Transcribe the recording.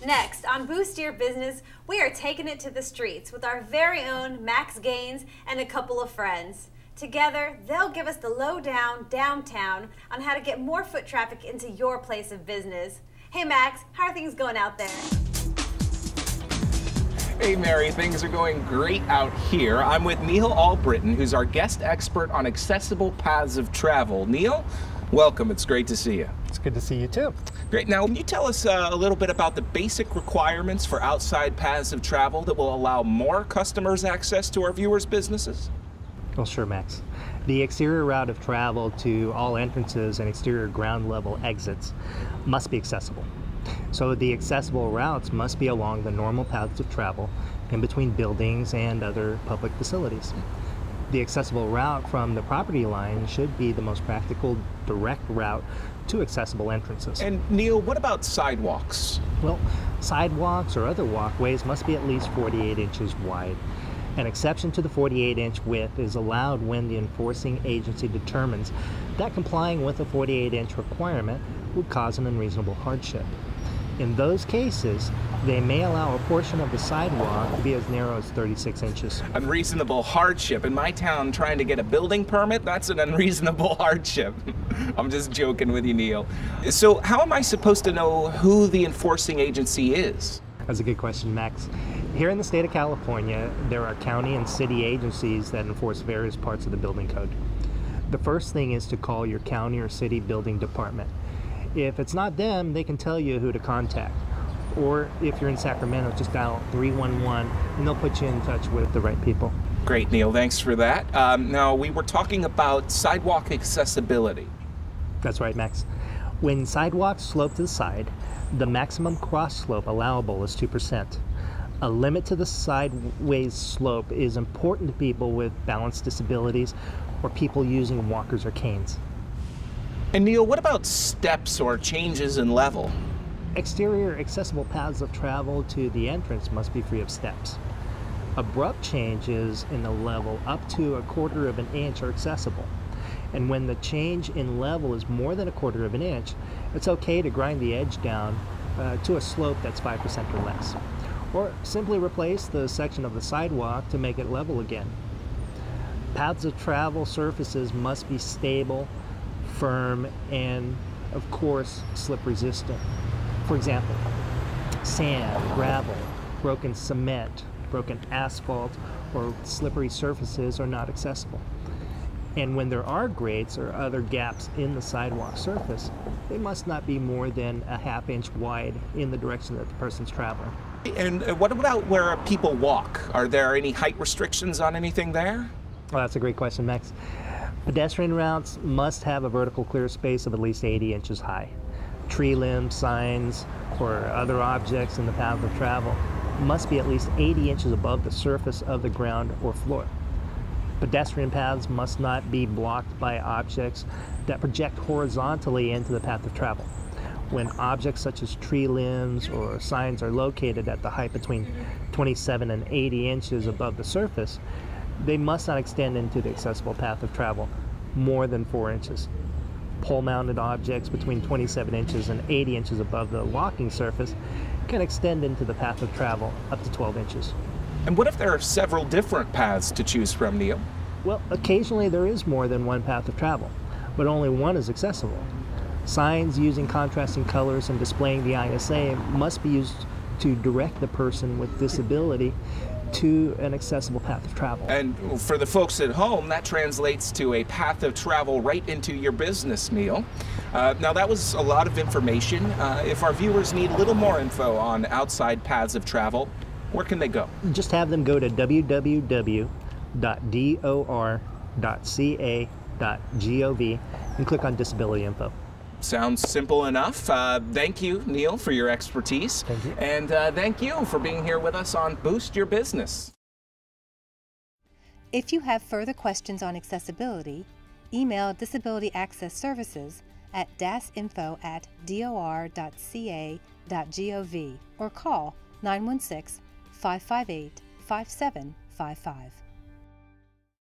Next, on Boost Your Business, we are taking it to the streets with our very own Max Gaines and a couple of friends. Together, they'll give us the lowdown downtown on how to get more foot traffic into your place of business. Hey Max, how are things going out there? Hey Mary, things are going great out here. I'm with Neil Albritton, who's our guest expert on accessible paths of travel. Neil, welcome. It's great to see you. It's good to see you too. Great. Now, can you tell us a little bit about the basic requirements for outside paths of travel that will allow more customers access to our viewers' businesses? Well, sure, Max. The exterior route of travel to all entrances and exterior ground level exits must be accessible. So the accessible routes must be along the normal paths of travel in between buildings and other public facilities. The accessible route from the property line should be the most practical direct route to accessible entrances. And Neil, what about sidewalks? Well, sidewalks or other walkways must be at least 48 inches wide. An exception to the 48-inch width is allowed when the enforcing agency determines that complying with a 48-inch requirement would cause an unreasonable hardship. In those cases, they may allow a portion of the sidewalk to be as narrow as 36 inches. Unreasonable hardship. In my town, trying to get a building permit, that's an unreasonable hardship. I'm just joking with you, Neil. So how am I supposed to know who the enforcing agency is? That's a good question, Max. Here in the state of California, there are county and city agencies that enforce various parts of the building code. The first thing is to call your county or city building department. If it's not them, they can tell you who to contact. Or if you're in Sacramento, just dial 311 and they'll put you in touch with the right people. Great, Neil. Thanks for that. Now, we were talking about sidewalk accessibility. That's right, Max. When sidewalks slope to the side, the maximum cross slope allowable is 2%. A limit to the sideways slope is important to people with balance disabilities or people using walkers or canes. And Neil, what about steps or changes in level? Exterior accessible paths of travel to the entrance must be free of steps. Abrupt changes in the level up to 1/4 of an inch are accessible. And when the change in level is more than 1/4 of an inch, it's okay to grind the edge down to a slope that's 5% or less. Or simply replace the section of the sidewalk to make it level again. Paths of travel surfaces must be stable, firm, and of course slip resistant. For example, sand, gravel, broken cement, broken asphalt, or slippery surfaces are not accessible. And when there are grates or other gaps in the sidewalk surface, they must not be more than 1/2 inch wide in the direction that the person's traveling. And what about where people walk? Are there any height restrictions on anything there? Well, that's a great question, Max. Pedestrian routes must have a vertical clear space of at least 80 inches high. Tree limbs, signs, or other objects in the path of travel must be at least 80 inches above the surface of the ground or floor. Pedestrian paths must not be blocked by objects that project horizontally into the path of travel. When objects such as tree limbs or signs are located at the height between 27 and 80 inches above the surface, they must not extend into the accessible path of travel more than 4 inches. Pole-mounted objects between 27 inches and 80 inches above the walking surface can extend into the path of travel up to 12 inches. And what if there are several different paths to choose from, Neil? Well, occasionally there is more than one path of travel, but only one is accessible. Signs using contrasting colors and displaying the ISA must be used to direct the person with disability to an accessible path of travel. And for the folks at home, that translates to a path of travel right into your business, Neil. Now that was a lot of information. If our viewers need a little more info on outside paths of travel, where can they go? Just have them go to www.dor.ca.gov and click on disability info. Sounds simple enough. Thank you, Neil, for your expertise. Thank you. And thank you for being here with us on Boost Your Business. If you have further questions on accessibility, email Disability Access Services at dasinfo@dor.ca.gov or call 916-558-5755.